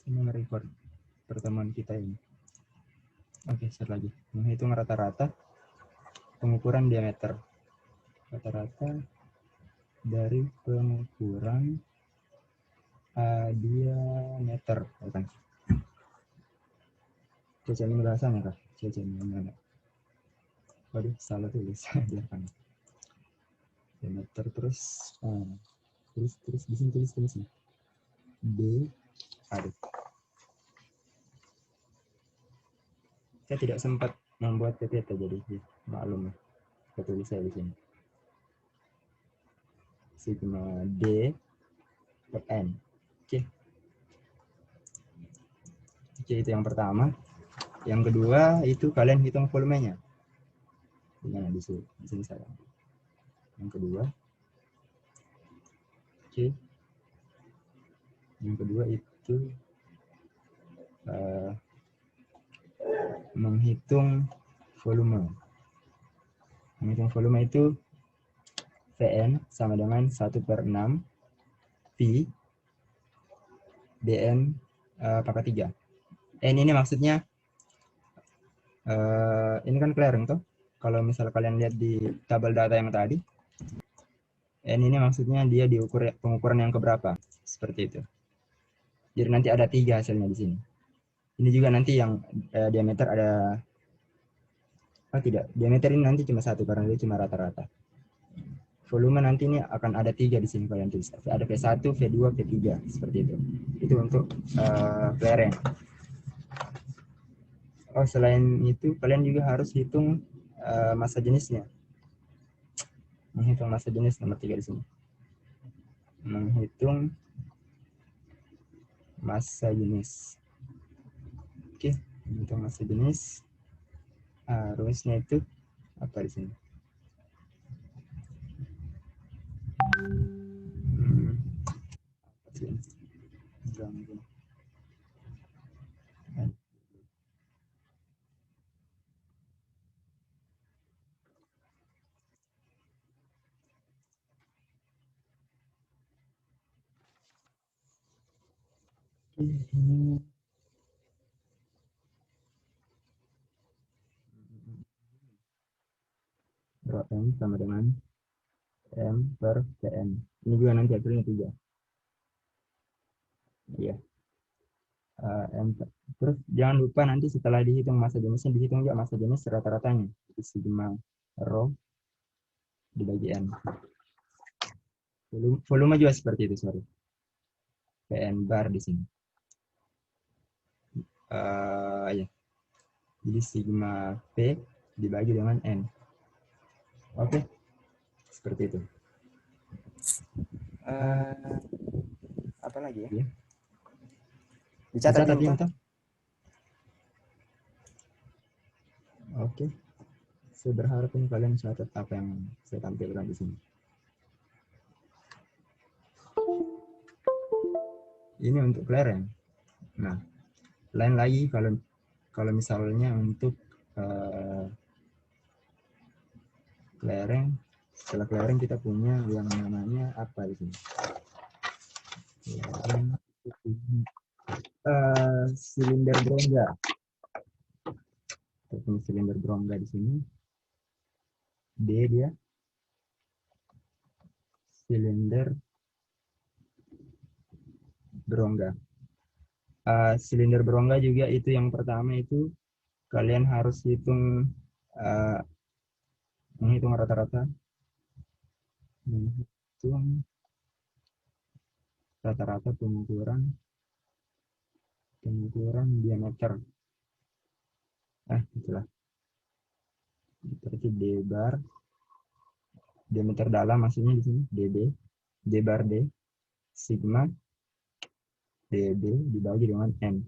Ini merecord pertemuan kita ini. Oke, start lagi. Menghitung rata-rata pengukuran diameter. Rata-rata dari pengukuran diameter. Cece ini bahasanya kah? Cece ini mana? Waduh, salah tulis. Biarkan. Diameter terus di sini tulis nih. D. Aduh. Saya tidak sempat membuat PPT, jadi maklum ya. Saya tulis saya di sini. Sigma D per N. Oke. Oke, itu yang pertama. Yang kedua itu kalian hitung volumenya. Gimana di sini saya. Yang kedua. Oke. Yang kedua itu menghitung volume. Menghitung volume itu Vn sama dengan 1/6 Pi dN pangkat 3. N ini maksudnya ini kan clearing tuh. Kalau misal kalian lihat di tabel data yang tadi, N ini maksudnya dia diukur pengukuran yang keberapa, seperti itu. Jadi nanti ada 3 hasilnya di sini. Ini juga nanti yang diameter ada, tidak, diameter ini nanti cuma 1 karena dia cuma rata-rata. Volume nanti ini akan ada 3 di sini kalian tulis. Ada V1, V2, V3 seperti itu. Itu untuk clearing. Oh, selain itu kalian juga harus hitung massa jenisnya. Menghitung massa jenis nomor 3 di sini. Menghitung massa jenis. Oke, menghitung massa jenis. Harusnya itu apa di sini? Ini rho M sama dengan M per Tn. Ini juga nanti hasilnya 3. Iya. M. Terus jangan lupa nanti setelah dihitung massa jenisnya, dihitung juga massa jenis rata-ratanya. Jadi sigma rho dibagi N. Volume juga seperti itu, sorry. Pn bar di sini. Ya. Jadi sigma P dibagi dengan N. Oke. Seperti itu. Apa lagi ya? Ya. Dicatat Dicatat toh? Oke. Saya berharap ini kalian catat apa yang saya tampilkan di sini. Ini untuk clearing. Nah, lain lagi kalau misalnya untuk clearing, setelah clearing kita punya yang namanya apa di sini? Silinder berongga. Kita punya silinder berongga di sini. D dia silinder berongga. Silinder berongga juga itu yang pertama itu kalian harus menghitung rata-rata, pengukuran diameter. Itulah. Berarti D bar diameter dalam maksudnya di sini D bar D sigma DB dibagi dengan N.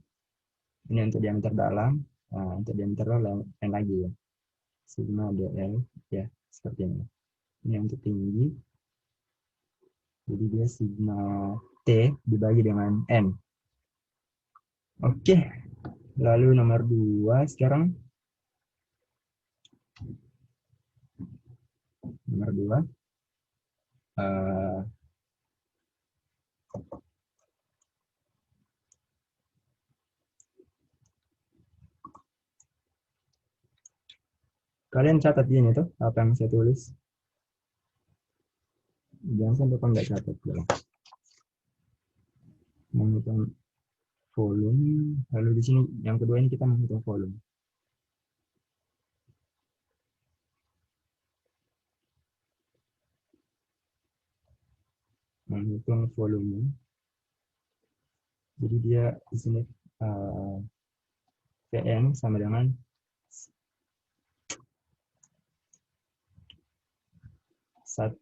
Ini untuk diameter dalam. Nah, untuk diameter dalam N lagi ya. Sigma DL ya, seperti ini. Ini untuk tinggi. Jadi dia sigma T dibagi dengan N. Oke. Lalu nomor 2 sekarang. Nomor 2. Kalian catat ini tuh apa yang saya tulis. Jangan sampai kau nggak catat ya. Menghitung volume. Lalu di sini yang kedua ini kita menghitung volume. Menghitung volume. Jadi dia di sini Pm sama dengan 1/4.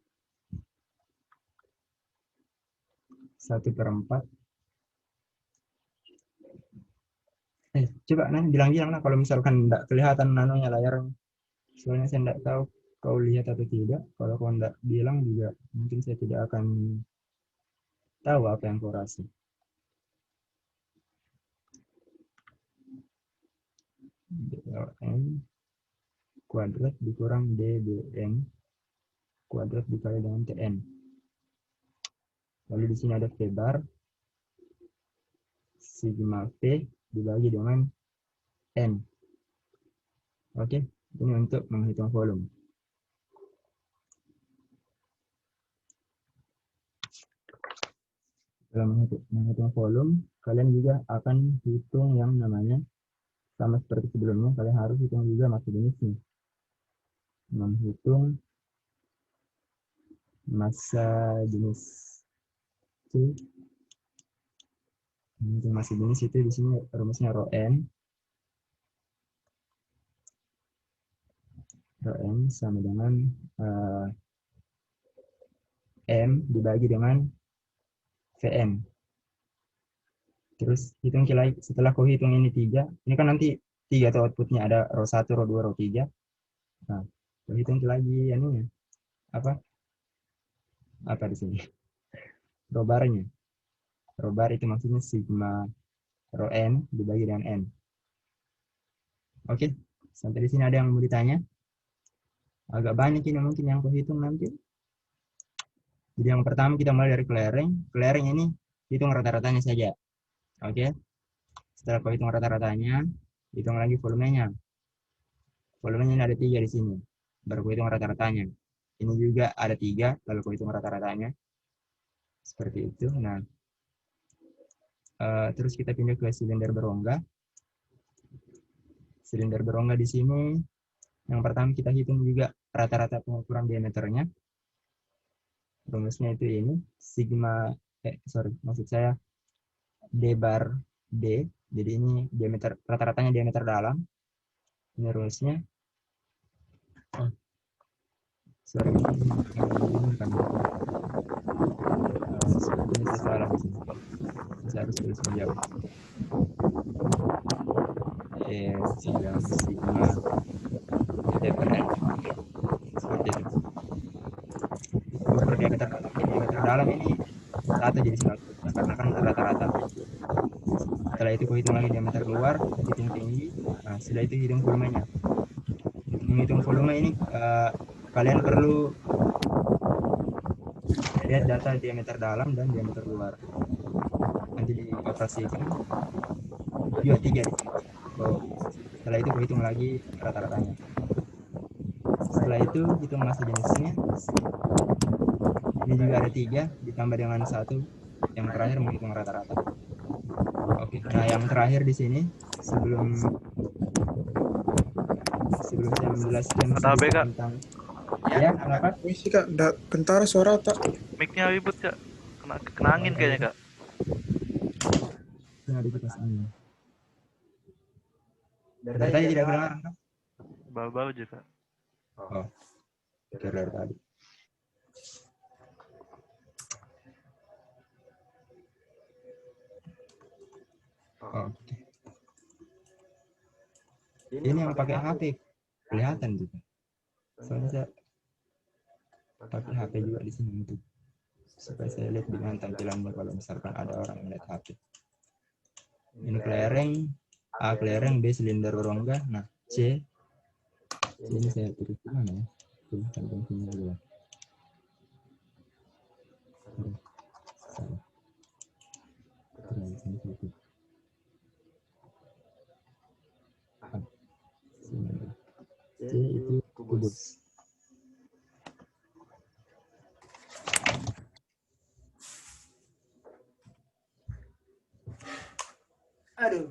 Coba nah bilang-bilang lah kalau misalkan tidak kelihatan nanonya layarnya. Soalnya saya tidak tahu kau lihat atau tidak. Kalau kau tidak bilang juga mungkin saya tidak akan tahu apa yang kau rasa. DLN kuadrat dikurang DBN kuadrat dikali dengan TN. Lalu di sini ada V bar sigma V dibagi dengan N. Oke, ini untuk menghitung volume. Dalam menghitung volume, kalian juga akan hitung yang namanya sama seperti sebelumnya, kalian harus hitung juga massa jenisnya. Menghitung massa jenis itu, menghitung massa jenis itu di sini rumusnya rho n sama dengan M dibagi dengan Vm. Terus hitung lagi, setelah kau hitung ini 3, ini kan nanti 3 tuh outputnya, ada rho 1, rho 2, rho 3. Nah, kau hitung lagi anunya, apa di sini? Rho barnya. Rho bar itu maksudnya sigma rho n dibagi dengan n. Oke, sampai di sini ada yang mau ditanya? Agak banyak ini mungkin yang kau hitung nanti. Jadi yang pertama kita mulai dari clearing. Clearing ini hitung rata-ratanya saja. Oke. Setelah kau hitung rata-ratanya, hitung lagi volumenya. Volumenya ini ada 3 di sini. Baru kau hitung rata-ratanya. Ini juga ada 3, lalu kau hitung rata-ratanya. Seperti itu. Nah, terus kita pindah ke silinder berongga. Silinder berongga di sini, yang pertama kita hitung juga rata-rata pengukuran diameternya. Rumusnya itu ini, sigma, maksud saya D bar D. Jadi ini diameter, rata-ratanya diameter dalam. Ini rumusnya. Oh, sorry, ini kan. Sepertinya saya salah di sini. Saya harus tulis menjauh. Sigma D per N. Seperti itu. Diameter dalam ini satu jadi outputnya karena kan rata-rata. Setelah itu hitung lagi diameter luar, hitung tinggi. Nah, setelah itu hitung volumenya. Menghitung volume ini kalian perlu lihat data diameter dalam dan diameter luar. Nanti dioperasikan. Juga 3 di sini. Setelah itu hitung lagi rata-ratanya. Setelah itu hitung massa jenisnya. Ini juga ada 3 ditambah dengan 1. Yang terakhir menghitung rata-rata. Oke, nah yang terakhir di sini sebelum saya menjelaskan sedikit tentang ya kenapa? Misi kak, bentar suara tak. Mic-nya ribut kak, kena angin kayaknya kak. Kena di kipas angin. Dari tadi tidak kedengaran kan? Baru-baru aja kak. Oh, dari tadi. Oh. Ini yang pakai HP kelihatan juga. Soalnya saya pakai HP juga di sini untuk supaya saya lihat dengan tampilannya kalau misalkan ada orang melihat HP. Ini clearing, A clearing, B silinder berongga. Nah, C ini saya tulis di mana ya? Tuliskan fungsinya dulu. Salah. C itu kubus. Aduh.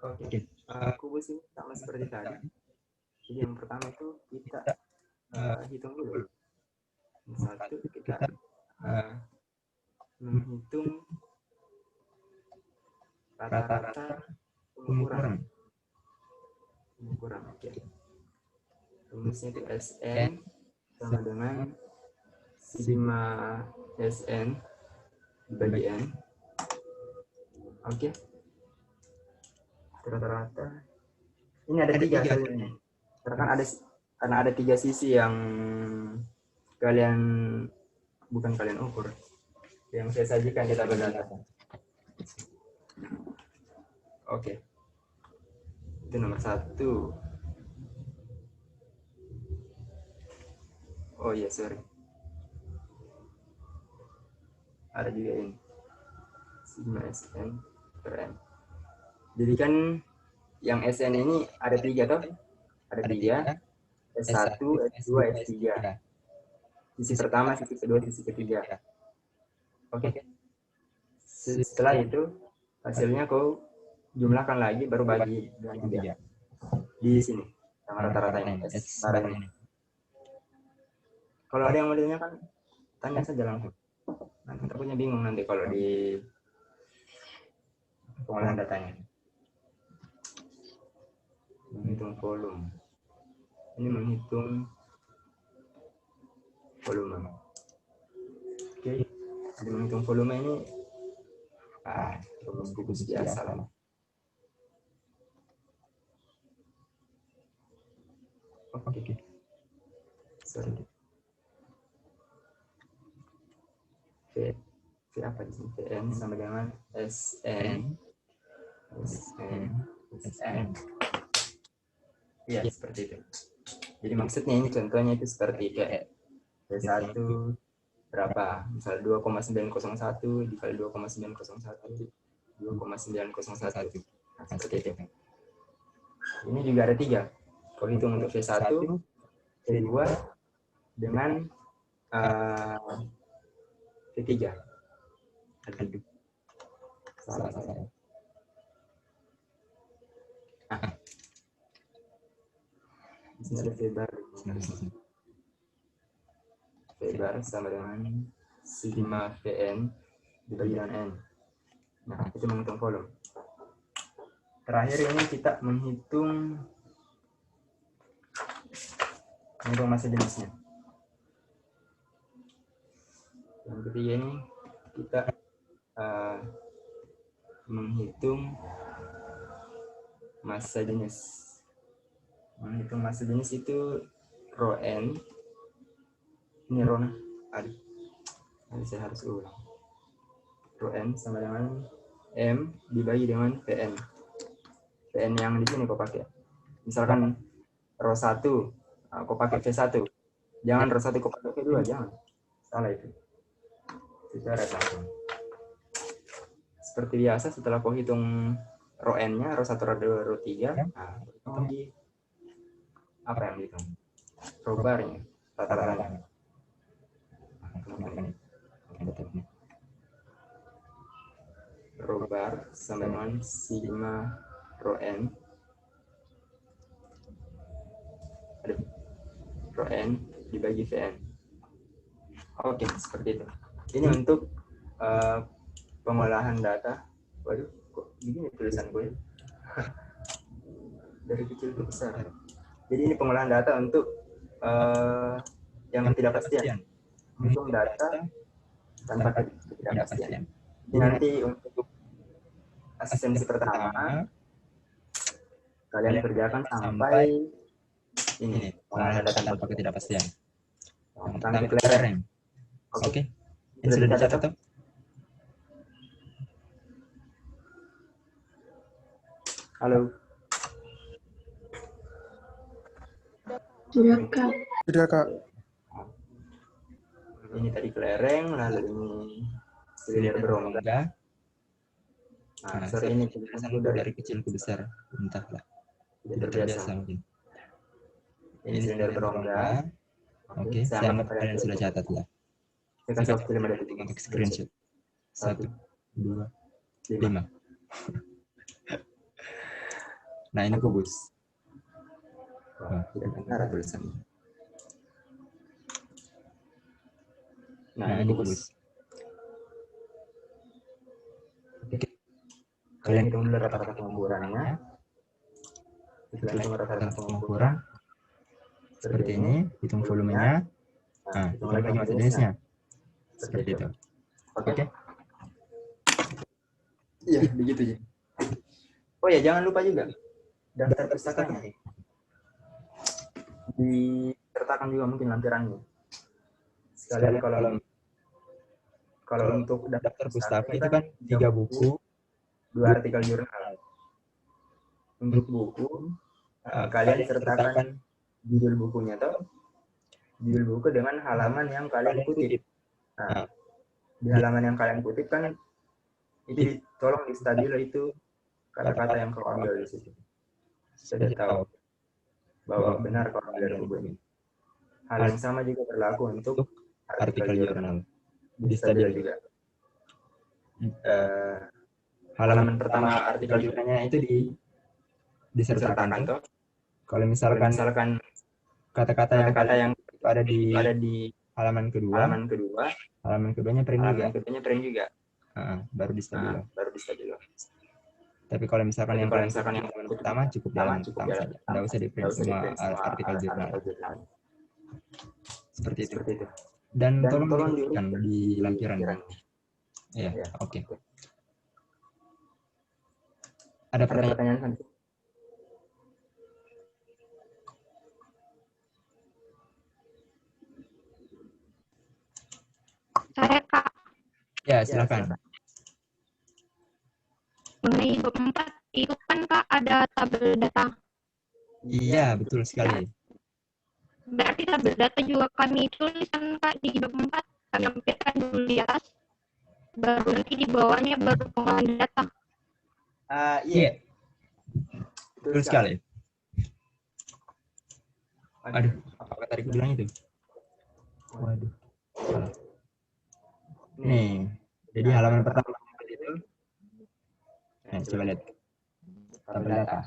Oke, kubus ini sama seperti tadi. Jadi yang pertama itu kita hitung dulu. Yang satu kita menghitung rata-rata pengukuran. Oke. Rumusnya itu Sn sama dengan sigma Sn dibagi N. Oke. Rata-rata. Ini ada tiga hasilnya. Karena ada tiga sisi yang bukan kalian ukur, yang saya sajikan di tabel data. Oke. Itu nomor 1. Oh iya, sorry. Ada juga ini. Sigma Sn per N. Jadi kan yang Sn ini ada 3 toh? Ada 3. S1, S2, S3. Sisi pertama, sisi kedua, sisi ketiga. Oke. Setelah itu hasilnya kau jumlahkan lagi, baru bagi dengan 3. Di sini sama rata-ratanya S barang ini. Kalau ada yang mau ditanyakan, tanya saja langsung. Nanti takutnya bingung nanti kalau di pengolahan datanya. Menghitung volume. Ini menghitung volume. Oke. Jadi menghitung volume ini rumus biasa lah. Oke. Sorry. V apa di sini? Vn sama dengan Sn. Iya, seperti itu. Jadi maksudnya ini contohnya itu seperti kayak V1 berapa? Misal 2,901 dikali 2,901 2,901. Nah, seperti itu. Ini juga ada 3. Kau hitung untuk V1, V2 dengan V3. Salah. Di sini ada V bar. V bar sama dengan sigma Vn dibagi dengan N. Nah, itu menghitung volume. Terakhir ini kita menghitung massa jenisnya. Yang ketiga ini kita menghitung massa jenis. Menghitung massa jenis itu rho n. Ini rho nah. Aduh. Nanti saya harus ulang. Rho n sama dengan m dibagi dengan Pn. Pn yang di sini kau pakai. Misalkan rho 1, kau pakai V1. Jangan rho 1 kau pakai V2, jangan. Salah itu. Secara langsung. Seperti biasa setelah kau hitung rho n-nya, rho 1, rho 2, rho 3, nah, hitung di apa yang dihitung? Rho bar-nya, rata-ratanya. Rho bar sama dengan sigma rho n. Rho n dibagi Vn. Oke, seperti itu. Ini untuk pengolahan data. Waduh, kok begini tulisan gue? Dari kecil ke besar. Jadi ini pengolahan data untuk yang ketidakpastian. Menghitung data tanpa ketidakpastian. Jadi nanti untuk asistensi pertama kalian kerjakan sampai ini pengolahan data tanpa ketidakpastian. Tentang kelereng. Oke. Ini sudah dicatat? Halo. Sudah Kak. Sudah Kak. Ini tadi kelereng, lalu ini silinder berongga. Nah, sorry ini penjelasanku dari kecil ke besar. Entahlah. tidak Tidak terbiasa. terbiasa mungkin. Ini silinder berongga. Oke, saya anggap kalian sudah catat lah. Saya kasih waktu 5 detik Untuk screenshot. 1, 2, 5. Nah, ini kubus. Wah, Tidak benar tulisannya. Nah, ini kubus. Oke. Kalian Hitung dulu rata-rata pengukurannya. Kita hitung rata-rata pengukuran. seperti ini, hitung volumenya. Nah, hitung lagi massa jenisnya. Seperti itu. Oke. Iya, begitu ya. Oh ya, jangan lupa juga daftar pustakanya. Disertakan juga mungkin lampirannya. Sekalian kalau untuk Daftar pustaka itu kan 3 buku, 2 artikel jurnal. Untuk buku, kalian sertakan judul bukunya atau judul buku dengan halaman yang kalian kutip. Nah, di halaman yang kalian kutip kan itu tolong di stabilo itu kata-kata yang kau ambil di situ. Sudah tahu bahwa benar kau ambil dari buku ini. Hal yang sama juga berlaku untuk artikel jurnal. Di stabilo juga. Halaman pertama artikel jurnalnya itu disertakan tuh. Kalau misalkan kata-kata yang ada di halaman kedua, halaman keduanya print juga. Baru di stabilo. Tapi kalau misalkan yang halaman pertama cukup di halaman pertama saja. Tidak usah di print semua artikel jurnal. Seperti itu. Dan tolong diurutkan di lampiran. Ya, oke. Ada pertanyaan? Saya Kak. Ya, silakan. Mengenai 24 itu kan Kak ada tabel data. Iya, betul sekali. Berarti tabel data juga kami tuliskan Kak di 24. Kami lampirkan dulu di atas. Baru nanti di bawahnya baru pengolahan data. Iya. Betul sekali. Aduh, apakah tadi aku bilang itu? Waduh, salah. Nih, jadi halaman pertama itu. Nah, coba lihat. Tabel data.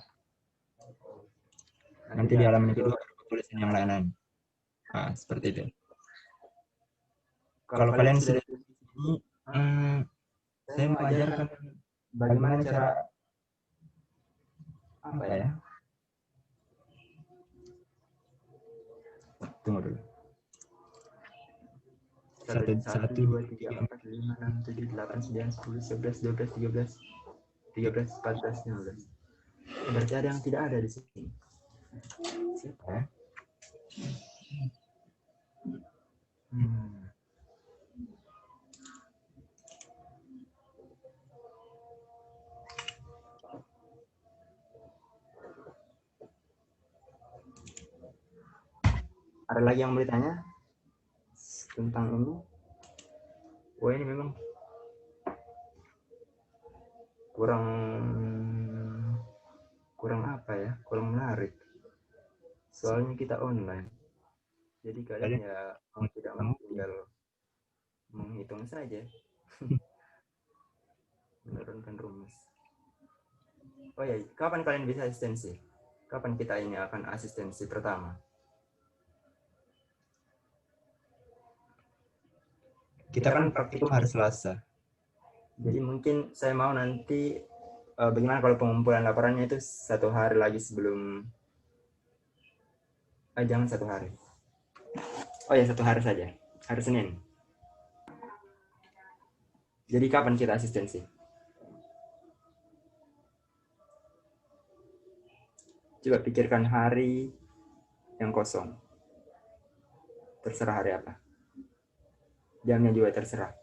Nanti di halaman kedua tulisan yang lain-lain. Nah, seperti itu. Kalau kalian sudah di sini, saya mau ajarkan bagaimana cara apa ya? Tunggu dulu. 1, 2, 3, 4, 5, 6, 7, 8, 9, 10, 11, 12, 13, 14, 15. Berarti ada yang tidak ada di sini. Siapa ya? Ada lagi yang mau ditanya tentang ini? Wah, ini memang kurang apa ya? Kurang menarik. Soalnya kita online. Jadi kalian ya mau tidak mau tinggal menghitung saja. Menurunkan rumus. Oh ya, kapan kalian bisa asistensi? Kapan kita ini akan asistensi pertama? Kita kan praktikum hari Selasa. Jadi mungkin saya mau nanti bagaimana kalau pengumpulan laporannya itu 1 hari lagi sebelum jangan 1 hari. Oh ya, 1 hari saja. Hari Senin. Jadi kapan kita asistensi? Coba pikirkan hari yang kosong. Terserah hari apa. Jamnya juga terserah.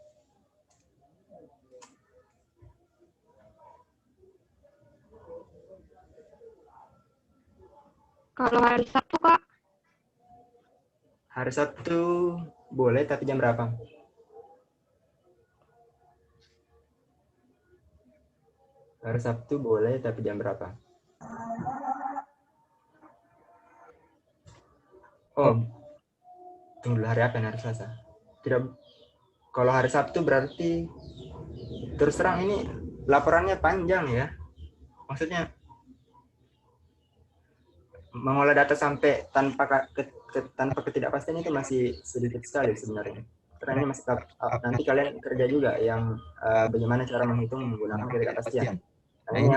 Kalau hari Sabtu Kak, Hari Sabtu boleh, tapi jam berapa? Hari Sabtu boleh, tapi jam berapa? Oh, tunggu dulu, hari apa yang hari Selasa? Tidak, kalau hari Sabtu berarti terus terang ini laporannya panjang ya. Maksudnya mengolah data sampai tanpa ketidakpastian itu masih sedikit sekali sebenarnya. Karena ini masih nanti kalian kerja juga yang bagaimana cara menghitung menggunakan ketidakpastian. Karena ini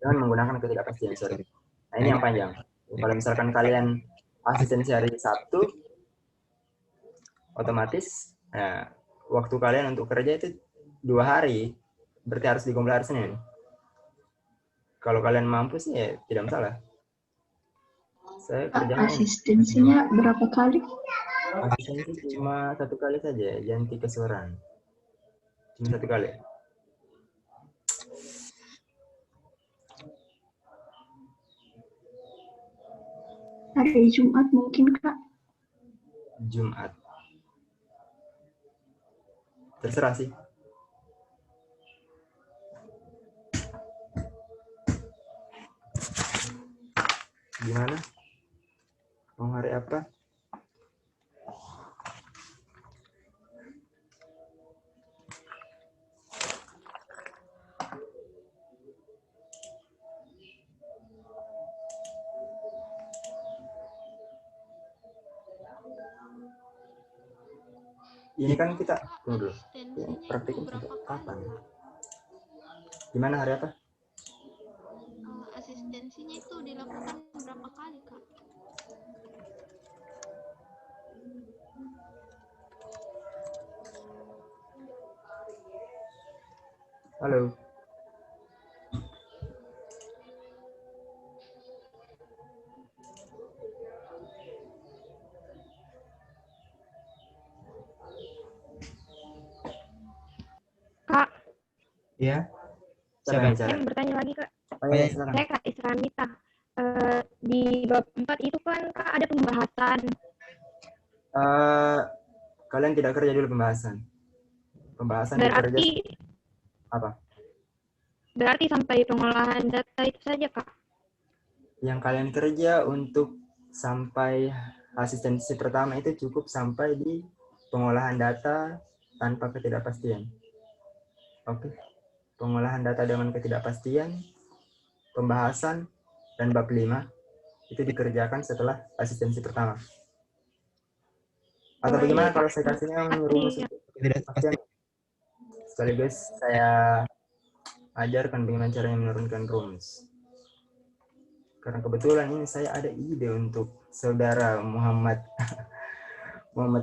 dengan menggunakan ketidakpastian, sorry. Nah ini yang panjang. Kalau misalkan kalian asistensi hari Sabtu, otomatis waktu kalian untuk kerja itu 2 hari, berarti harus dikumpul hari Senin. Kalau kalian mampu sih ya tidak masalah. Saya kerjanya Asistensinya berapa kali? asistensi cuma 1 kali saja, ganti kesuaran. Cuma 1 kali. Hari Jumat mungkin, Kak. Jumat. Terserah sih. Gimana? Mau hari apa? Ini kan kita tunggu dulu. Praktikum sampai kapan? Gimana hari apa? Asistensinya itu dilakukan berapa kali, Kak? Halo. Kak, Iya. Siapa? yang bicara? saya mau bertanya lagi, Kak. Oh ya, silakan. Saya Kak Isramita. Di bab 4 itu kan Kak ada pembahasan. Kalian tidak kerja dulu pembahasan. Pembahasan dikerja Berarti apa? berarti sampai pengolahan data itu saja, Kak. Yang kalian kerja untuk sampai asistensi pertama itu cukup sampai di pengolahan data tanpa ketidakpastian. Oke. Pengolahan data dengan ketidakpastian, pembahasan, dan bab 5 itu dikerjakan setelah asistensi pertama. Atau bagaimana kalau saya kasihnya rumus ketidakpastian? Sekaligus saya ajarkan bagaimana caranya menurunkan rumus. Karena kebetulan ini saya ada ide untuk saudara Muhammad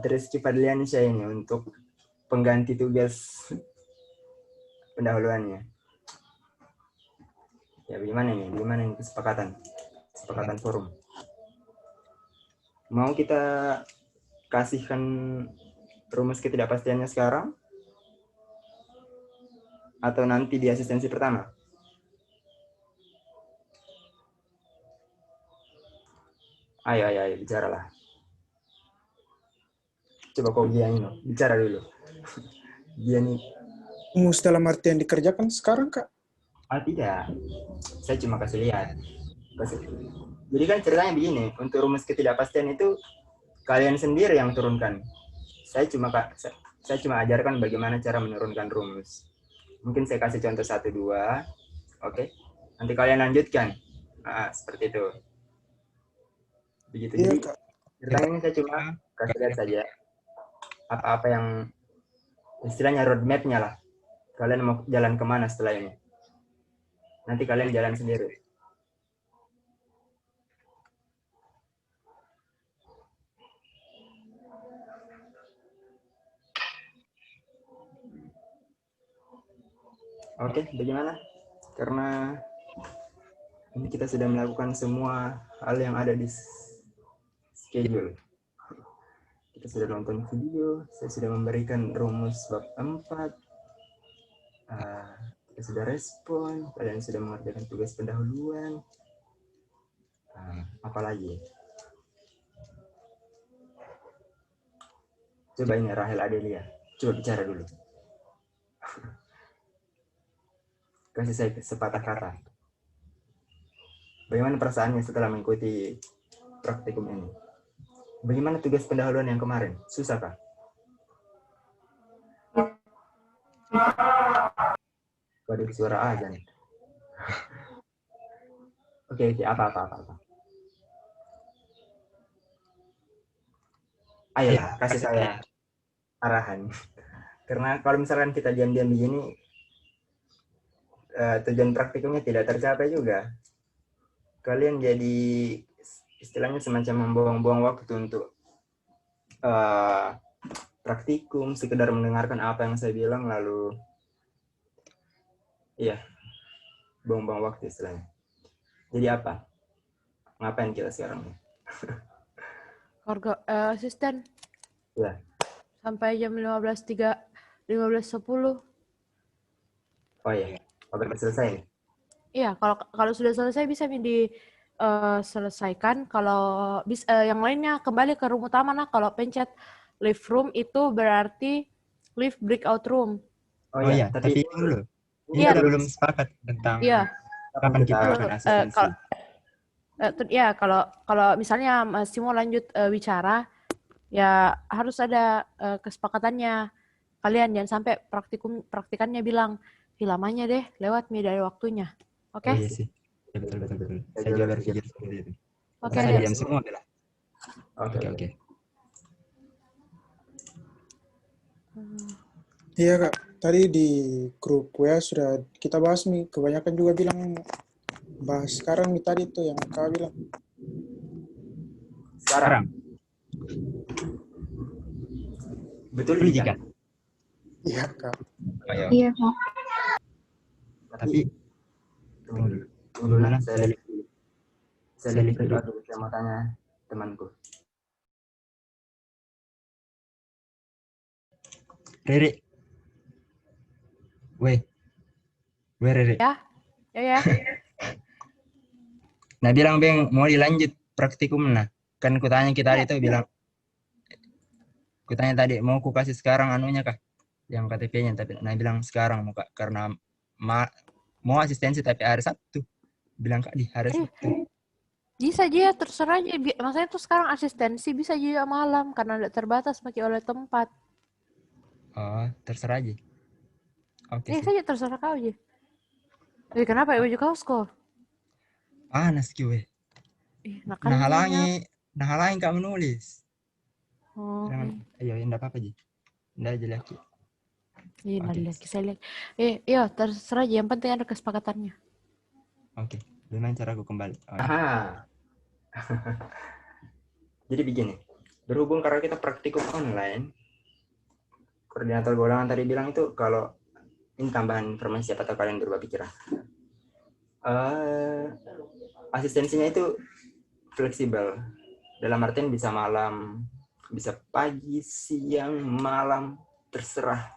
Rizky Fadliansyah ini untuk pengganti tugas pendahuluannya. Ya bagaimana nih? Bagaimana ini kesepakatan forum? Mau kita kasihkan rumus ketidakpastiannya sekarang? Atau nanti di asistensi pertama? Ayo, bicaralah. Coba kau Gian ini, bicara dulu. Gian ini. Rumus dalam artian dikerjakan sekarang, Kak? Tidak. Saya cuma kasih lihat. Jadi kan ceritanya begini, untuk rumus ketidakpastian itu kalian sendiri yang turunkan. Saya cuma ajarkan bagaimana cara menurunkan rumus. Mungkin saya kasih contoh 1, 2. Oke. Nanti kalian lanjutkan. Seperti itu. Begitu. Iya, Jadi Kak. ceritanya ini saya cuma kasih lihat saja apa-apa yang istilahnya roadmap-nya lah. Kalian mau jalan kemana setelah ini. Nanti kalian jalan sendiri. Oke, bagaimana? Karena ini kita sudah melakukan semua hal yang ada di schedule. Kita sudah nonton video, saya sudah memberikan rumus bab 4. Kita sudah respon, kalian sudah mengerjakan tugas pendahuluan. Apalagi? Coba ini Rahel Adelia. Coba bicara dulu. Kasih saya sepatah kata. Bagaimana perasaannya setelah mengikuti praktikum ini? Bagaimana tugas pendahuluan yang kemarin? Susah kah? Waduh, suara azan. Oke, apa. Ayolah, kasih saya arahan. Karena kalau misalkan kita diam-diam begini, tujuan praktikumnya tidak tercapai juga. Kalian jadi istilahnya semacam membuang-buang waktu untuk praktikum, sekedar mendengarkan apa yang saya bilang, lalu iya, buang-buang waktu istilahnya. Jadi apa? Ngapain kita sekarang? Asisten. Ya. Sampai jam 15.10. Oh iya, udah selesai nih. Iya, kalau sudah selesai bisa diselesaikan. Kalau yang lainnya kembali ke room utama. Nah, kalau pencet leave room itu berarti leave breakout room. Oh iya, tapi dulu. Iya, Kita belum sepakat tentang kapan kita akan asistensi. Kalau misalnya masih mau lanjut bicara, ya harus ada kesepakatannya. Kalian jangan sampai praktikannya bilang, lamanya deh, lewat dari waktunya. Oke? Oh iya sih. Ya, betul. Saya juga berpikir seperti itu. Oke. Saya diam semua lah. Oke. Iya Kak, tadi di grup WA sudah kita bahas nih, kebanyakan juga bilang bahas sekarang nih tadi tuh yang Kak bilang. Sekarang. Betul jika? Iya Kak. Iya, Kak. Tapi tunggu dulu lah, saya lihat dulu, saya mau tanya temanku. Rere. Weh Rere. Ya. Nah bilang Beng mau dilanjut praktikum nah. Kan kutanya kita itu bilang. Kutanya tadi mau ku kasih sekarang anunya kah? Yang KTP-nya tapi nah bilang sekarang muka karena mau asistensi tapi hari Sabtu. Bilang Kak di hari Sabtu. Bisa aja, terserah aja. Maksudnya tuh sekarang asistensi bisa juga malam karena tidak terbatas pakai oleh tempat. Oh, terserah aja. Oke. Saja terserah kau aja. Tapi kenapa ya baju kaos kok? Panas kiwe. Nah halangi kamu nulis. Oh. Ayo enggak apa-apa aja. Enggak aja lagi. Iya, lagi saya lihat. Iya, terserah aja. Yang penting ada kesepakatannya. Oke. Gimana cara aku kembali? Jadi begini, berhubung karena kita praktikum online, koordinator golongan tadi bilang itu kalau ini tambahan informasi siapa tahu kalian berubah pikiran. Asistensinya itu fleksibel, dalam artian bisa malam, bisa pagi, siang, malam, terserah.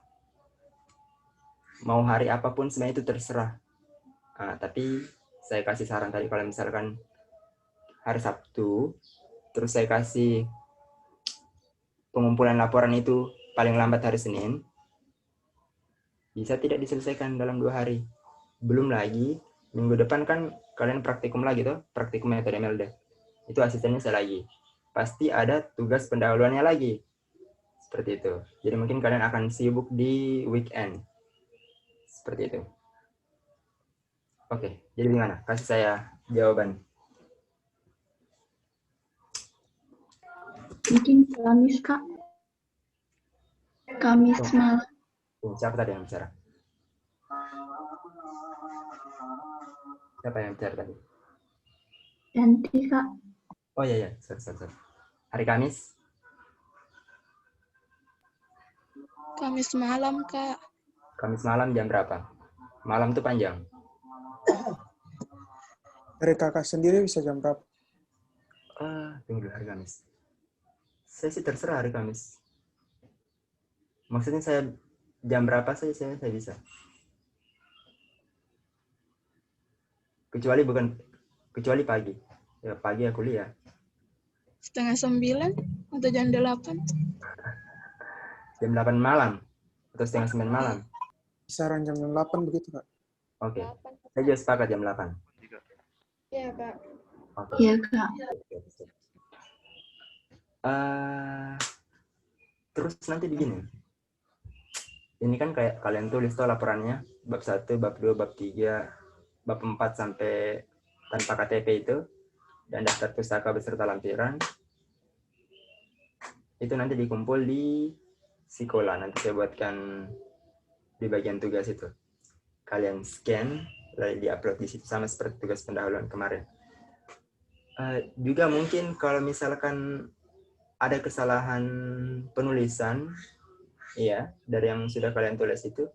Mau hari apapun sebenarnya itu terserah. Tapi saya kasih saran tadi kalau misalkan hari Sabtu, terus saya kasih pengumpulan laporan itu paling lambat hari Senin, bisa tidak diselesaikan dalam 2 hari. Belum lagi, minggu depan kan kalian praktikum lagi tuh, praktikum metode MLD. Itu asistennya saya lagi. Pasti ada tugas pendahuluannya lagi. Seperti itu. Jadi mungkin kalian akan sibuk di weekend. Seperti itu. Oke, jadi gimana? Kasih saya jawaban. Mungkin Kamis, Kak. Kamis malam. Siapa tadi yang bicara? Siapa yang bicara tadi? Ganti, Kak. Oh iya. Sorry. Hari Kamis? Kamis malam, Kak. Kamis malam jam berapa? Malam tuh panjang. Dari kakak sendiri bisa jam berapa? Tunggu dulu, hari Kamis. Saya sih terserah hari Kamis. Maksudnya saya jam berapa saya bisa. Kecuali pagi. Ya pagi aku kuliah. 8:30 atau jam 8? Jam 8 malam atau setengah 9 malam? Kisaran jam 8 begitu, Kak. Oke. Saya juga sepakat jam 8. Iya, Kak. Oke. Iya, Kak. Terus nanti begini. Ini kan kayak kalian tulis tuh laporannya, bab 1, bab 2, bab 3, bab 4 sampai tanpa KTP itu, dan daftar pustaka beserta lampiran. Itu nanti dikumpul di sekolah. Nanti saya buatkan di bagian tugas itu. Kalian scan, lalu di-upload di situ sama seperti tugas pendahuluan kemarin. Juga mungkin kalau misalkan ada kesalahan penulisan, ya, dari yang sudah kalian tulis itu,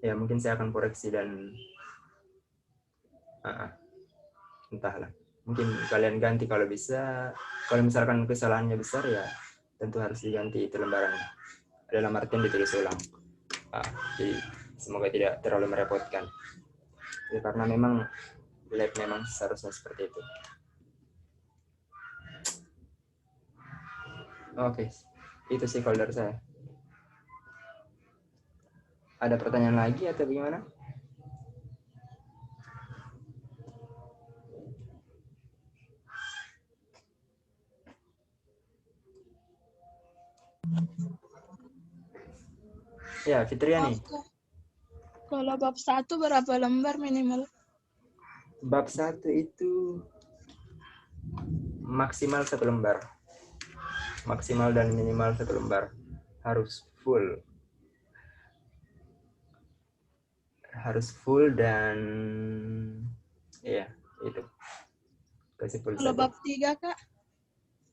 ya mungkin saya akan koreksi dan entahlah. Mungkin kalian ganti kalau bisa. Kalau misalkan kesalahannya besar, ya tentu harus diganti itu lembarannya. Dalam artian ditulis ulang. Jadi semoga tidak terlalu merepotkan. Ya, karena memang lab memang seharusnya seperti itu. Oke, itu sih kalau dari saya. Ada pertanyaan lagi atau bagaimana? Ya, Fitriani. Kalau bab 1 berapa lembar minimal? Bab 1 itu maksimal 1 lembar. Maksimal dan minimal 1 lembar. Harus full. Harus full dan ya, itu. Kasih full Kalau saja. bab 3, Kak?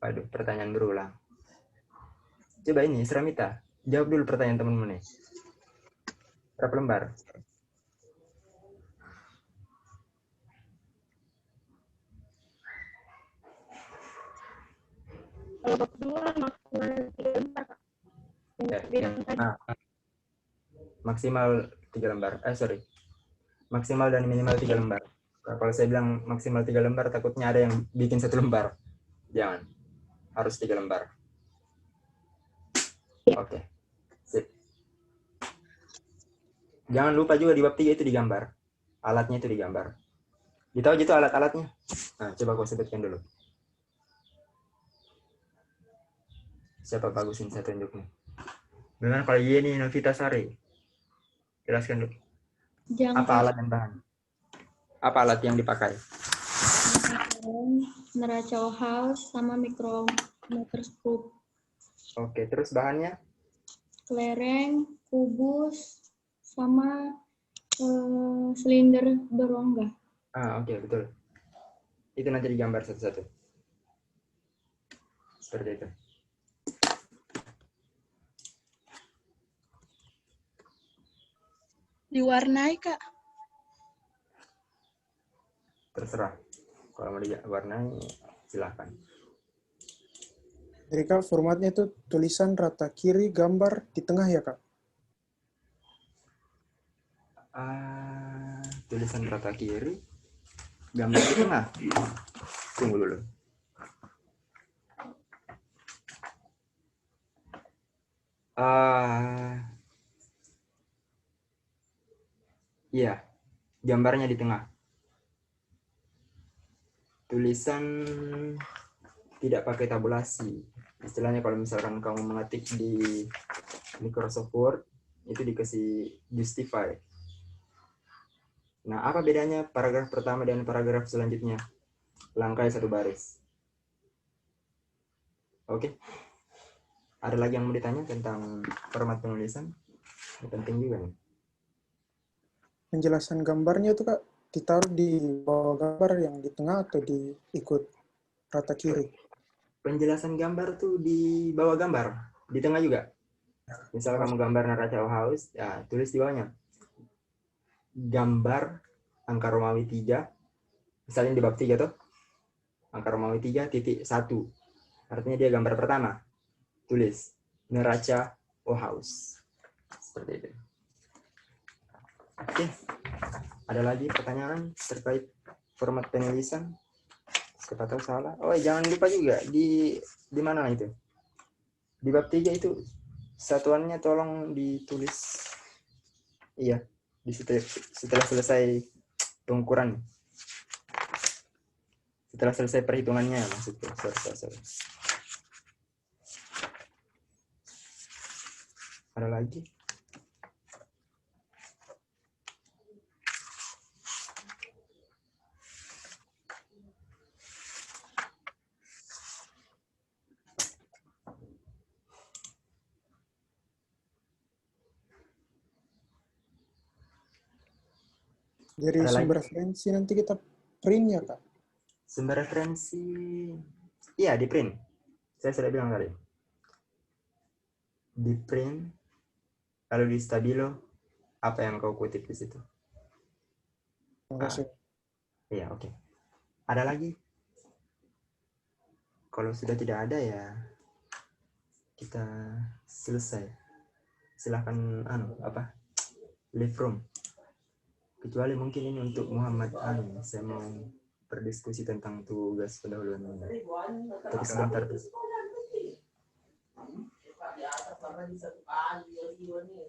Waduh, pertanyaan berulang. Coba ini, Sramita. Jawab dulu pertanyaan teman-teman nih. Berapa lembar? Kalau bab 2 maksimal 3 lembar, Kak. Yang bilang tadi. Maksimal 3 lembar. Sorry. Maksimal dan minimal 3 lembar. Kalau saya bilang maksimal 3 lembar, takutnya ada yang bikin 1 lembar. Jangan. Harus 3 lembar. Oke. Sip. Jangan lupa juga di bab 3 itu digambar. Alatnya itu digambar. Ditahu gitu alat-alatnya? Nah, coba kau sebutkan dulu. Siapa bagusin saya tunjuknya. Dengan kalau Yeni Novitasari. Jelaskan dulu. Apa alat dan bahan? Apa alat yang dipakai? Neraca House sama mikroskop. Oke, terus bahannya? Kelereng, kubus, sama silinder berongga. Oke, betul. Itu nanti digambar satu-satu. Seperti itu. Diwarnai, Kak? Terserah. Kalau mau diwarnai, silahkan. Jadi Kak, formatnya itu tulisan rata kiri, gambar di tengah ya Kak? Tulisan rata kiri, gambar di tengah. Tunggu dulu. Iya, gambarnya di tengah. Tulisan tidak pakai tabulasi. Istilahnya kalau misalkan kamu mengetik di Microsoft Word, itu dikasih justify. Nah, apa bedanya paragraf pertama dan paragraf selanjutnya? Langkai 1 baris. Oke. Ada lagi yang mau ditanya tentang format penulisan? Ini penting juga nih. Penjelasan gambarnya itu Kak, ditaruh di bawah gambar yang di tengah atau di ikut rata kiri? Penjelasan gambar tuh di bawah gambar, di tengah juga. Misal kamu gambar neraca House, ya tulis di bawahnya. Gambar angka Romawi 3, misalnya di bab 3 tuh, angka Romawi 3.1. Artinya dia gambar pertama. Tulis neraca House. Seperti itu. Oke. Ada lagi pertanyaan terkait format penulisan? Siapa tahu salah. Oh, jangan lupa juga di mana itu? Di bab 3 itu satuannya tolong ditulis. Iya, setelah selesai pengukuran. Setelah selesai perhitungannya maksudnya. Sorry. Ada lagi? Jadi Ada sumber lagi? referensi nanti kita print ya, Kak? Sumber referensi, iya di print. Saya sudah bilang tadi. Di print, lalu di stabilo, apa yang kau kutip di situ? Terima kasih. Iya, oke. Ada lagi? Kalau sudah tidak ada ya kita selesai. Silahkan leave room. Kecuali mungkin ini untuk Muhammad saya mau berdiskusi tentang tugas pendahuluan. Tapi sebentar.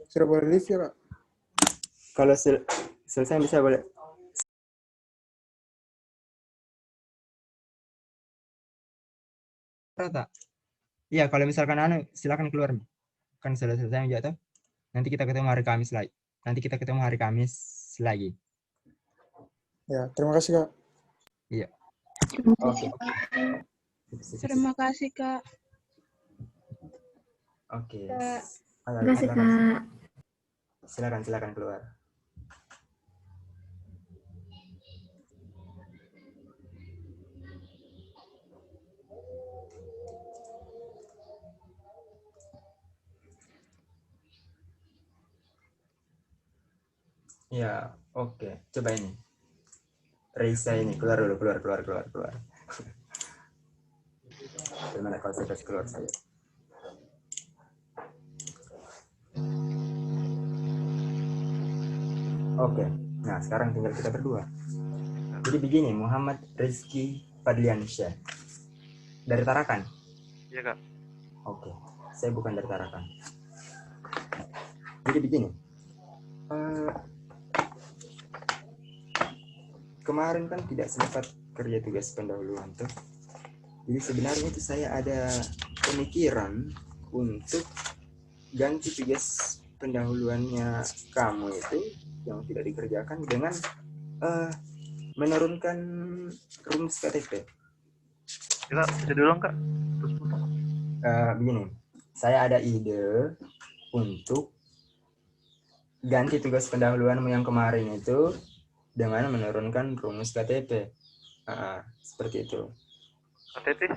Sudah boleh live ya, Kak? Kalau selesai bisa boleh. Rata. Iya, kalau misalkan silakan keluar. Kan sudah selesai jatuh. Nanti kita ketemu hari Kamis lagi. Ya, terima kasih, Kak. Iya. Oke. Terima kasih, Kak. Oke. Terima kasih, Kak. Silakan keluar. Ya, oke. Coba ini. Reisa ini keluar dulu, keluar. Gimana kalau saya kasih keluar saja? Oke. Nah, sekarang tinggal kita berdua. Jadi begini, Muhammad Rizky Fadliansyah. Dari Tarakan? Iya, Kak. Oke. Saya bukan dari Tarakan. Jadi begini. Kemarin kan tidak sempat kerja tugas pendahuluan tuh. Jadi sebenarnya itu saya ada pemikiran untuk ganti tugas pendahuluannya kamu itu yang tidak dikerjakan dengan menurunkan rumus KTP. Kak, bisa dulu Kak. Terus Begini, saya ada ide untuk ganti tugas pendahuluanmu yang kemarin itu dengan menurunkan rumus KTP. Seperti itu. KTP?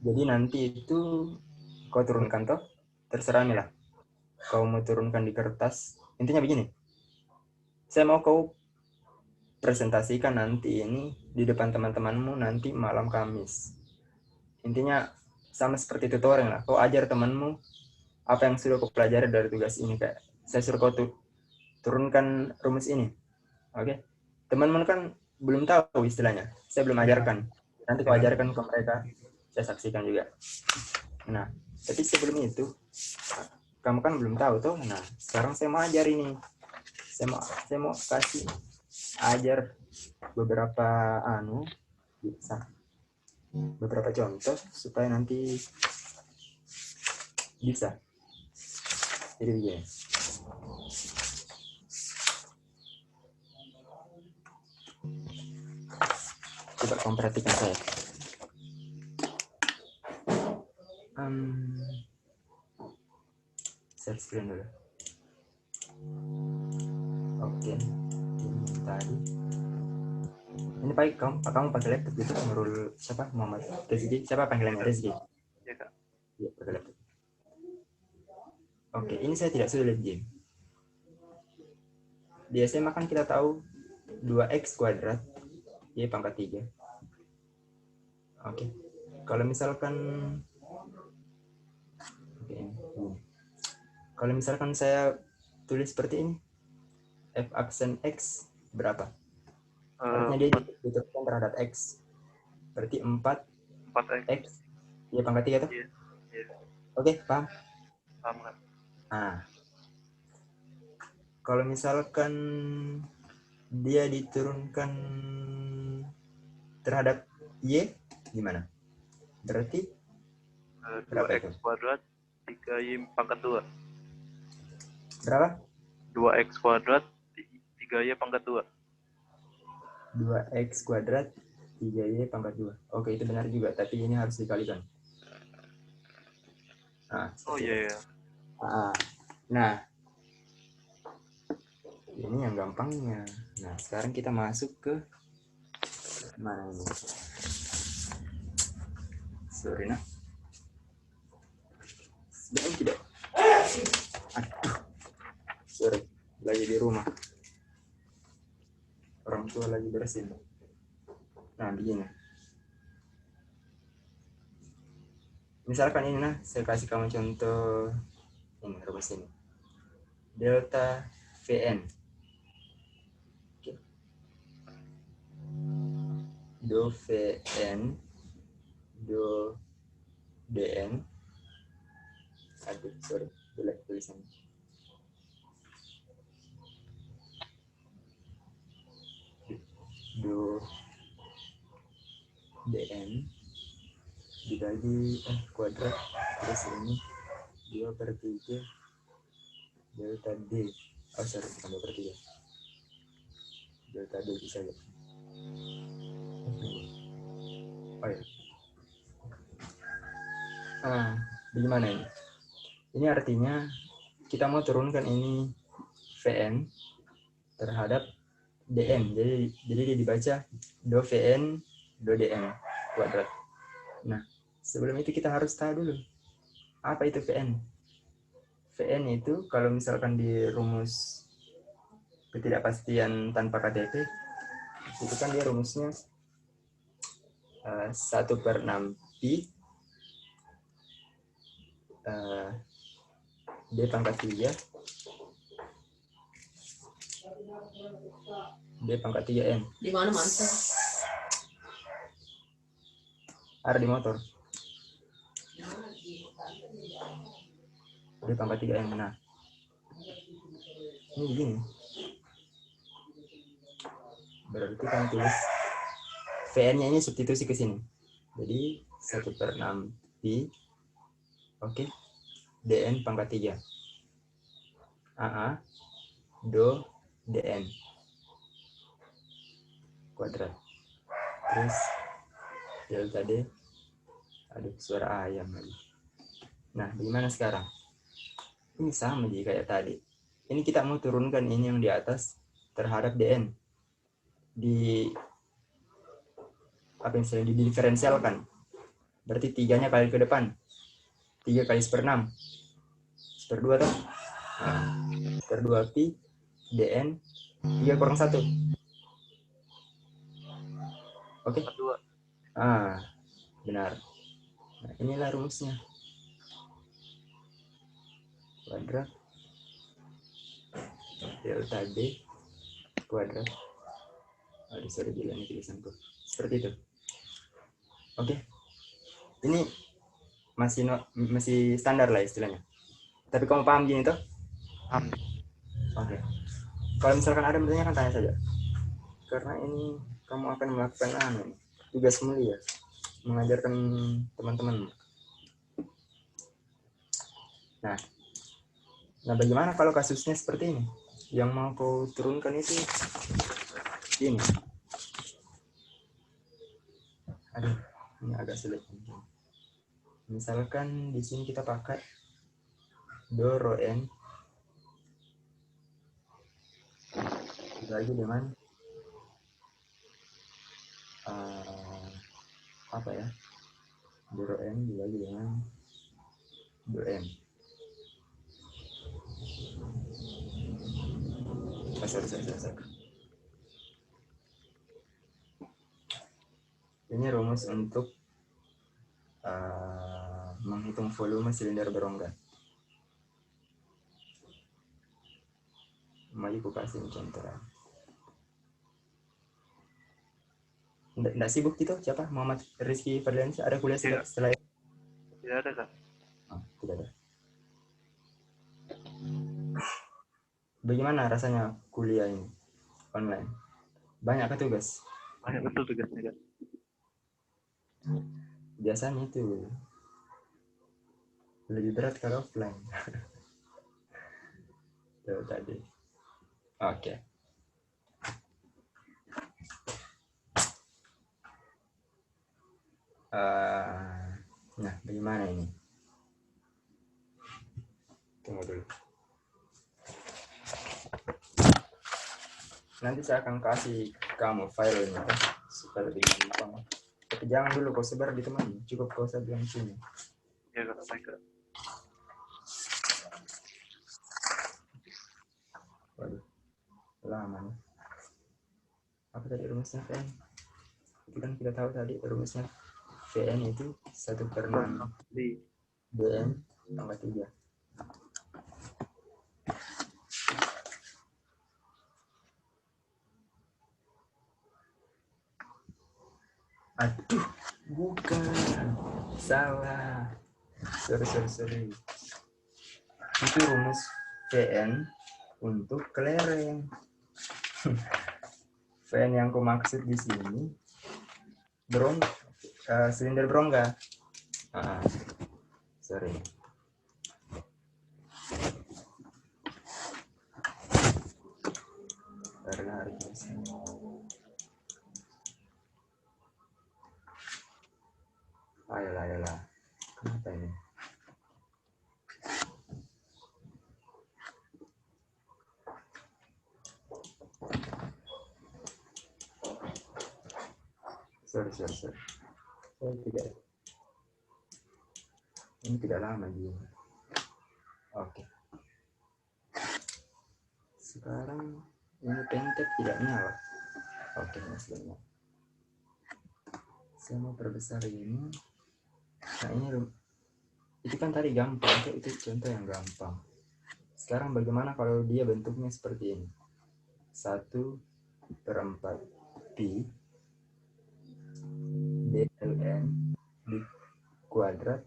Jadi nanti itu kau turunkan toh, terserah nih lah. Kau mau turunkan di kertas. Intinya begini, saya mau kau presentasikan nanti ini di depan teman-temanmu nanti malam Kamis. Intinya sama seperti tutorial lah. Kau ajar temanmu apa yang sudah kau pelajari dari tugas ini. Kayak saya suruh kau turunkan rumus ini. Oke? Teman-teman kan belum tahu istilahnya. Saya belum ajarkan. Nanti kau ajarkan ke mereka. Saya saksikan juga. Nah, tapi sebelum itu, kamu kan belum tahu tuh. Nah, sekarang saya mau ajar ini. Saya mau kasih ajar beberapa beberapa contoh supaya nanti bisa. Jadi begini. Coba kamu perhatikan saya. Share screen dulu. Oke. Ini tadi. Ini baik kamu pakai laptop gitu, Nurul siapa? Muhammad Rizky. Siapa panggilannya? Rizky. Iya, Kak. Iya, pakai laptop. Oke, ini saya tidak sulit game. Di SMA kan kita tahu 2x kuadrat y pangkat 3. Oke. Kalau misalkan kalau misalkan saya tulis seperti ini, f aksen x berapa? Artinya dia diteruskan terhadap x. Berarti 4x Y pangkat 3 tuh? Iya. Iya. Oke, paham? Paham Kak? Nah, kalau misalkan dia diturunkan terhadap Y, gimana? Berarti berapa 2x itu? kuadrat 3y pangkat 2. Berapa? 2x kuadrat 3y pangkat 2. 2x kuadrat 3y pangkat 2. Oke, itu benar juga, tapi ini harus dikalikan. Nah, Oh seperti iya itu. ya. Nah, ini yang gampangnya. Nah, sekarang kita masuk ke mana ini? Sorry, nah. Sebenarnya tidak. Aduh. Sorry, lagi di rumah. Orang tua lagi bersin. Nah, begini. Misalkan ini, nah, saya kasih kamu contoh ini, rumus ini. Delta Vn. Oke. Do Vn, do Dn. Aduh, sorry, jelek tulisannya. Do Dn dibagi kuadrat, terus ini 2/3 delta D. Oh sorry, bukan 2/3. Delta D bisa ya. Oh ya. Bagaimana ini? Ini artinya kita mau turunkan ini Vn terhadap Dn. Jadi dia dibaca do Vn do Dn kuadrat. Nah, sebelum itu kita harus tahu dulu apa itu Vn. Vn itu kalau misalkan di rumus ketidakpastian tanpa KTP, itu kan dia rumusnya 1/6 pi D pangkat 3 D pangkat 3 N. Di mana mantan? Ada di motor. D pangkat 3 N. Nah, ini begini. Berarti kan tulis Vn-nya ini substitusi ke sini. Jadi 1/6 pi. Oke. Dn pangkat 3. AA do Dn kuadrat. Terus delta D. Aduh, suara ayam lagi. Nah, bagaimana sekarang? Ini sama jadi kayak tadi. Ini kita mau turunkan ini yang di atas terhadap Dn. Di apa yang sering didiferensialkan. Berarti 3-nya kali ke depan. 3 kali 1/6. 1/2 toh? Nah, 1/2 pi Dn 3 kurang 1. Oke? Benar. Nah, inilah rumusnya. Kuadrat delta D kuadrat. Aduh, sorry bila ini tulisanku. Seperti itu. Oke. Ini masih standar lah istilahnya. Tapi kamu paham gini toh? Paham. Oke. Kalau misalkan ada bertanya kan tanya saja. Karena ini kamu akan melakukan tugas mulia, mengajarkan teman-teman. Nah, bagaimana kalau kasusnya seperti ini? Yang mau kau turunkan itu ini. Aduh, ini agak sulit. Misalkan di sini kita pakai do rho n dibagi dengan apa ya? Do rho n dibagi dengan do n. Sorry. Ini rumus untuk menghitung volume silinder berongga. Mari aku kasih contoh. Nggak sibuk gitu siapa? Muhammad Rizky Fadliansyah ada kuliah setelah itu? Tidak ada Kak. Oh, tidak ada. Bagaimana rasanya kuliah ini online? Banyak kan tugas? Banyak betul tugasnya Kak. Biasanya itu lebih berat kalau offline. Tuh tadi. Oke. Nah, bagaimana ini? Tunggu dulu. Nanti saya akan kasih kamu filenya supaya lebih gampang. Tapi jangan dulu kau sebar di teman, cukup kau saja yang sini. Ya Kak, baik Kak. Waduh, lama nih. Apa tadi rumusnya VN? Itu kan kita tahu tadi rumusnya VN itu 1/6 Di DN tambah 3. Aduh, bukan. Salah. Sorry. Itu rumus VN untuk kelereng. VN yang aku maksud di sini silinder berongga. Sorry. Lari ke sini. Ayolah. Kenapa ini? Sorry. Ini tidak lama juga. Oke. Sekarang ini pentek tidak nyala. Oke, masalahnya. Saya mau perbesar ini. Nah, ini itu kan tadi gampang, itu contoh yang gampang. Sekarang bagaimana kalau dia bentuknya seperti ini? 1/4 pi DLN di kuadrat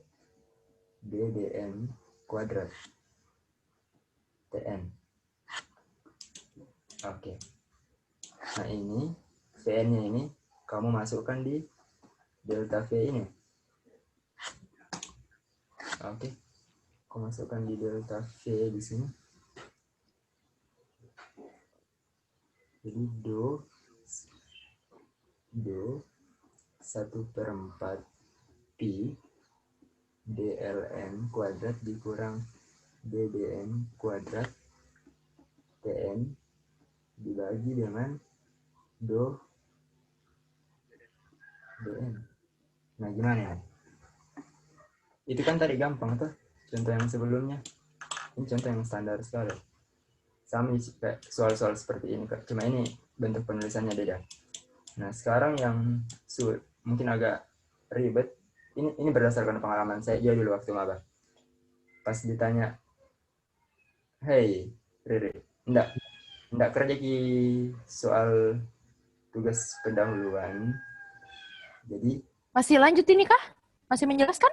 DDN kuadrat TN. Oke. Nah, ini VN-nya ini kamu masukkan di delta V ini. Oke. Kamu masukkan di delta V di sini. Jadi do 1/4 pi DLN kuadrat dikurang DDN kuadrat TN dibagi dengan do DN. Nah, gimana ya? Itu kan tadi gampang tuh, contoh yang sebelumnya. Ini contoh yang standar sekali. Sama kayak soal-soal seperti ini, cuma ini bentuk penulisannya beda. Nah, sekarang yang mungkin agak ribet. Ini berdasarkan pengalaman saya juga dulu waktu maba. Pas ditanya, "Hey, Riri, enggak kerja di soal tugas pendahuluan." Jadi Masih lanjut ini kah? Masih menjelaskan?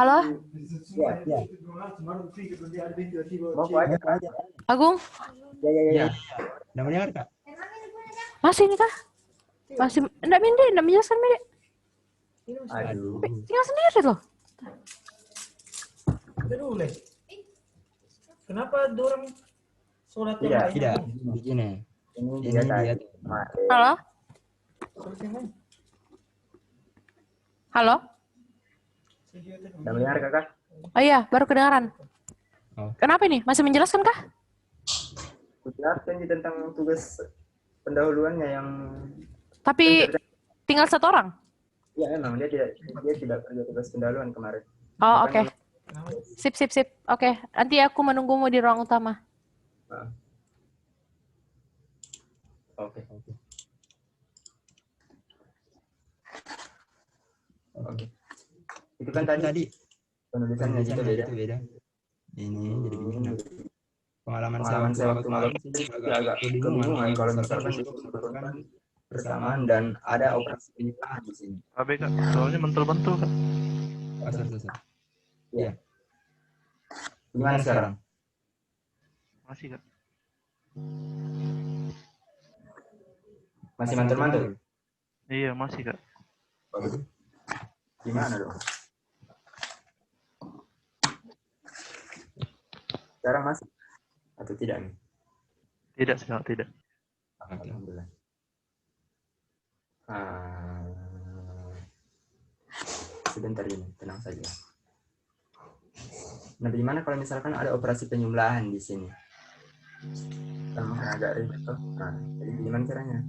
Halo? Ya. Mau aja, Kak. Agung? Ya. Udah mendengar, Kak? Masih ini kah? Masih enggak menjelaskan Minde. Aduh. Tinggal sendiri loh. Kenapa dorang sholat Tidak. Begini. Ini Ini dia. Halo? Halo? Udah mendengar, Kakak? Oh iya, baru kedengaran. Oh. Kenapa ini? Masih menjelaskan kah? Jelaskan tentang tugas pendahuluannya yang Tapi tinggal satu orang? ya emang dia tidak kerja tugas pendahuluan kemarin. Oh, oke. Sip. Oke, nanti aku menunggumu di ruang utama. Oke. Itu kan tadi penulisannya itu beda. Ini jadi begini. Pengalaman Pengalaman saya waktu malam sih agak kebingungan kalau misalkan persamaan dan ada operasi penyimpanan di sini. AB Kak, soalnya mentul-mentul Kak. Iya. Gimana sekarang? Masih Kak. Masih mantul-mantul? Iya, masih Kak. Gimana dong? Sekarang masih? Atau tidak nih? Tidak sih Kak, tidak. Alhamdulillah. Sebentar ini, tenang saja. Nah, bagaimana kalau misalkan ada operasi penyembelahan di sini? Kan mungkin agak ribet. Nah, jadi gimana caranya?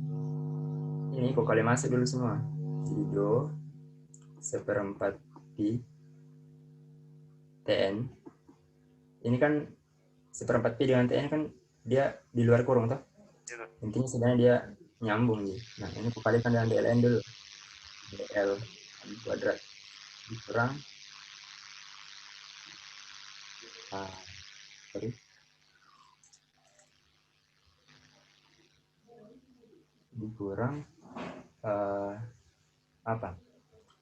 Ini kok kalian masuk dulu semua. Jadi do 1/4 pi Tn. Ini kan 1/4 pi dengan Tn kan dia di luar kurung toh? Intinya sebenarnya dia nyambung nih. Nah, ini kukalikan dengan dln dulu. dl kuadrat dikurang dikurang apa?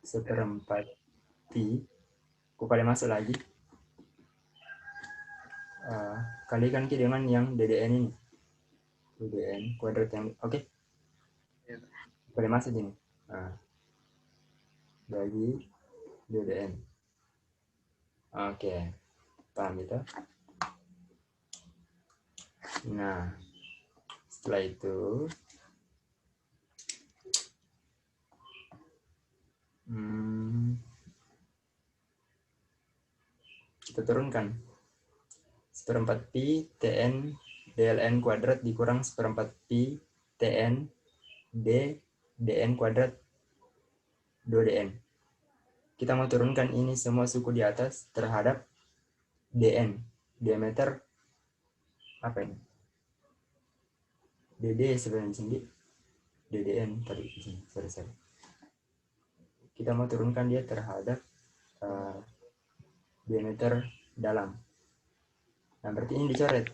1/4 pi. Kukali masuk lagi. Kalikan dengan yang ddn ini. ddn kuadrat yang oke. Kukali masuk ini. Bagi ddn. Oke. Paham itu? Nah, setelah itu kita turunkan 1/4 pi Tn dln kuadrat dikurang 1/4 pi Tn d dn kuadrat 2dn. Kita mau turunkan ini semua suku di atas terhadap dn, diameter apa ini? dd sebenarnya sini, ddn tadi di sini, sorry. Kita mau turunkan dia terhadap diameter dalam. Nah, berarti ini dicoret.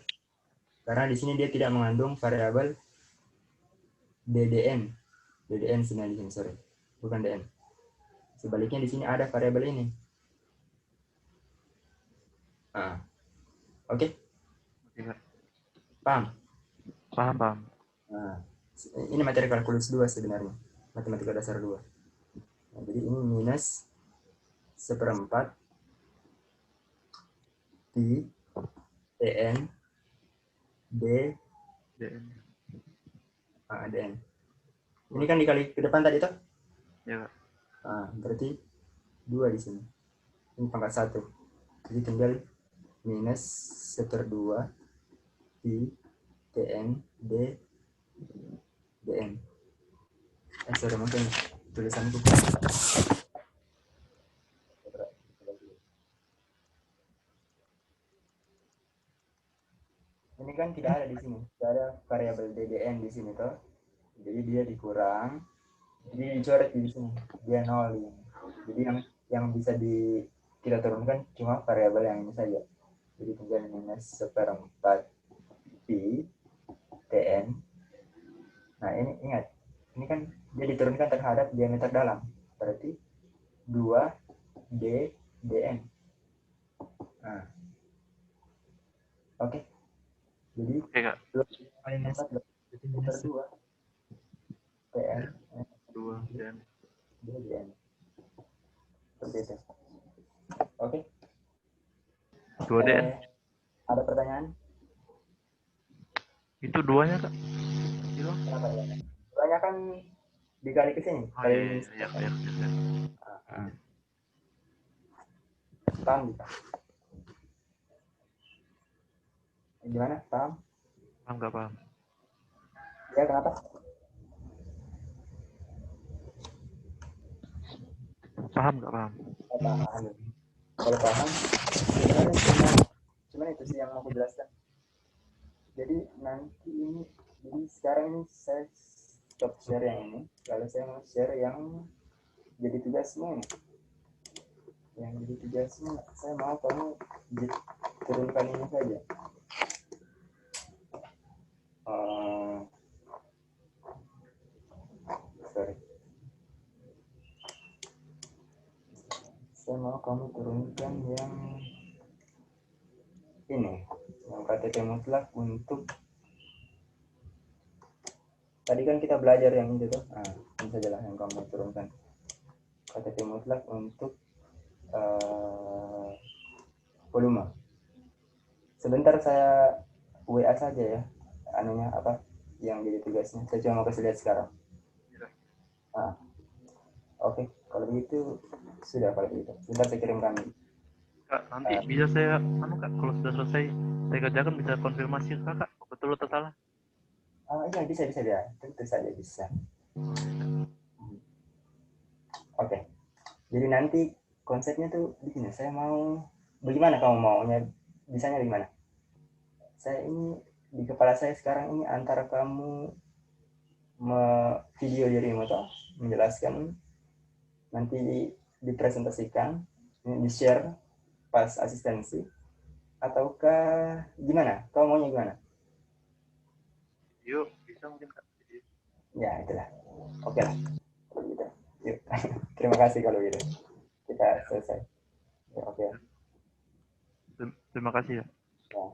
Karena di sini dia tidak mengandung variabel ddn. ddn sebenarnya di sini, sorry. Bukan dn. Sebaliknya di sini ada variabel ini. Oke? Paham? Paham. Nah, ini materi kalkulus 2 sebenarnya. Matematika dasar 2. Nah, jadi ini minus 1/4 pi Tn d dn. Ini kan dikali ke depan tadi toh? Ya Kak. Berarti 2 di sini. Ini pangkat 1. Jadi tinggal minus 1/2 pi Tn d dn. Sorry, mungkin tulisanku. Ini kan tidak ada di sini, tidak ada variabel ddn di sini toh. Jadi dia dikurang, jadi dicoret di sini, dia 0 ini. Jadi yang bisa kita turunkan cuma variabel yang ini saja. Jadi tinggal minus 1/4 pi Tn. Nah, ini ingat, ini kan dia diturunkan terhadap diameter dalam, berarti 2 d dn. Nah, oke. Jadi Kak. 2 kali 4 berarti minus 2 Tn 2 dan dn. Seperti itu. Oke. 2 dn. Ada pertanyaan? Itu 2-nya Kak. Kenapa ya? 2-nya kan dikali ke sini. Iya. Paham bisa? Gimana? Paham? Paham nggak paham? Ya, kenapa? Paham nggak paham? Paham. Kalau paham, cuman itu sih yang mau aku jelaskan. Jadi nanti ini, jadi sekarang ini saya stop share yang ini, lalu saya mau share yang jadi tugasmu ini. Yang jadi tugasmu, saya mau kamu turunkan ini saja. mau kamu turunkan yang ini, yang KTP mutlak untuk tadi kan kita belajar yang itu tuh. Nah, ini sajalah yang kamu turunkan. KTP mutlak untuk volume. Sebentar saya WA saja ya, anunya apa yang jadi tugasnya. Saya cuma mau kasih lihat sekarang. Nah, oke, kalau begitu sudah kalau begitu. Sebentar saya kirimkan. Kak, nanti bisa saya, Kak, kalau sudah selesai saya kerjakan bisa konfirmasi ke Kakak, betul atau salah? Iya bisa ya, tentu saja bisa. Oke, jadi nanti konsepnya tuh di sini. Saya mau, bagaimana kamu maunya? Bisanya gimana? Saya ini di kepala saya sekarang ini antara kamu video dirimu toh, menjelaskan, nanti dipresentasikan, di share pas asistensi, ataukah gimana? Kamu maunya gimana? Yuk, bisa mungkin Kak. Ya itulah. Oke lah. Kalau gitu. Yuk. Terima kasih kalau gitu. Kita selesai. Ya, oke. Terima kasih ya. Ya.